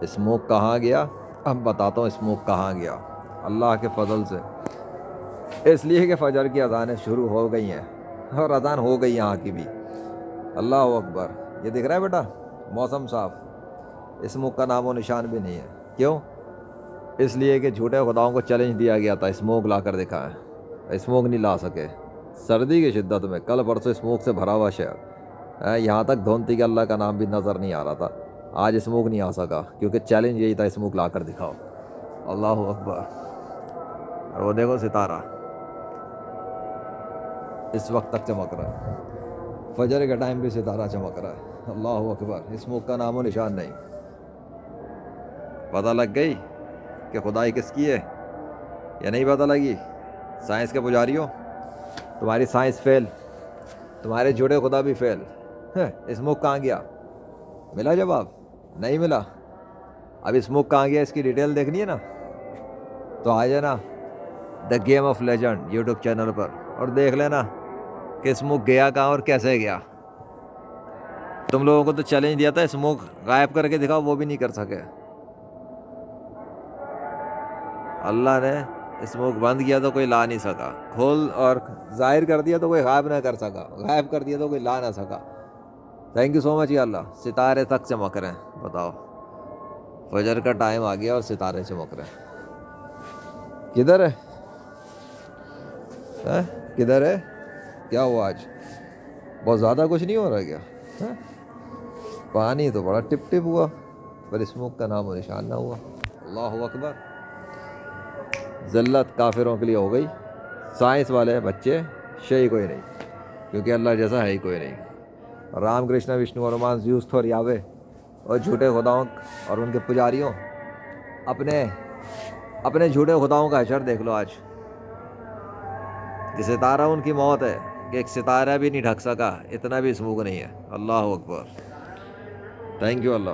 Smoke کہاں گیا؟ اب بتاتا ہوں اسموک کہاں گیا اللہ کے فضل سے۔ اس لیے کہ فجر کی اذانیں شروع ہو گئی ہیں اور اذان ہو گئی یہاں کی بھی۔ اللہ اکبر۔ یہ دکھ رہا ہے بیٹا موسم صاف، اسموک کا نام و نشان بھی نہیں ہے۔ کیوں؟ اس لیے کہ جھوٹے خداؤں کو چیلنج دیا گیا تھا اسموک لا کر دکھائیں، اسموک نہیں لا سکے۔ سردی کی شدت میں کل پرسوں اسموک سے بھرا ہوا شہر، یہاں تک دھونتی کے اللہ کا نام بھی نظر نہیں آ رہا تھا۔ آج اسموک نہیں آ سکا کیونکہ چیلنج یہی تھا اسموک لا کر دکھاؤ۔ اللہ اکبر۔ اور وہ دیکھو ستارہ اس وقت تک چمک رہا ہے، فجر کے ٹائم بھی ستارہ چمک رہا ہے۔ اللہ اکبر۔ اسموک کا نام و نشان نہیں۔ پتہ لگ گئی کہ خدائی کس کی ہے یا نہیں پتہ لگی؟ سائنس کے پجاریوں، تمہاری سائنس فیل، تمہارے جھوٹے خدا بھی فیل۔ اسموک کہاں گیا؟ ملا جواب؟ نہیں ملا۔ اب اسموک کہاں گیا اس کی ڈیٹیل دیکھنی ہے نا، تو آ جانا دا game of legend YouTube channel پر اور دیکھ لینا کہ اسموک گیا کہاں اور کیسے گیا۔ تم لوگوں کو تو چیلنج دیا تھا اسموک غائب کر کے دکھاؤ، وہ بھی نہیں کر سکے۔ اللہ نے اسموک بند کیا تو کوئی لا نہیں سکا، کھول اور ظاہر کر دیا تو کوئی غائب نہ کر سکا، غائب کر دیا تو کوئی لا نہ سکا۔ تھینک یو سو مچ یا اللہ۔ ستارے تک چمک رہے ہیں، بتاؤ فجر کا ٹائم آ گیا اور ستارے چمک رہے ہیں۔ کدھر ہے؟ کدھر ہے؟ کیا ہوا آج؟ بہت زیادہ کچھ نہیں ہو رہا کیا؟ پانی تو بڑا ٹپ ٹپ ہوا پر اسموک کا نام و نشان نہ ہوا۔ اللہ اکبر۔ ذلت کافروں کے لیے ہو گئی، سائنس والے بچے شے کوئی نہیں، کیونکہ اللہ جیسا ہے ہی کوئی نہیں۔ رام کرشنا وشنو اور ہنومان زیوس اور یاوے اور جھوٹے خداؤں اور ان کے پجاریوں، اپنے جھوٹے خداؤں کا حشر دیکھ لو آج۔ کہ ستارہ ان کی موت ہے کہ ایک ستارہ بھی نہیں ڈھک سکا، اتنا بھی اسموک نہیں ہے۔ اللہ اکبر۔ Thank you Allah.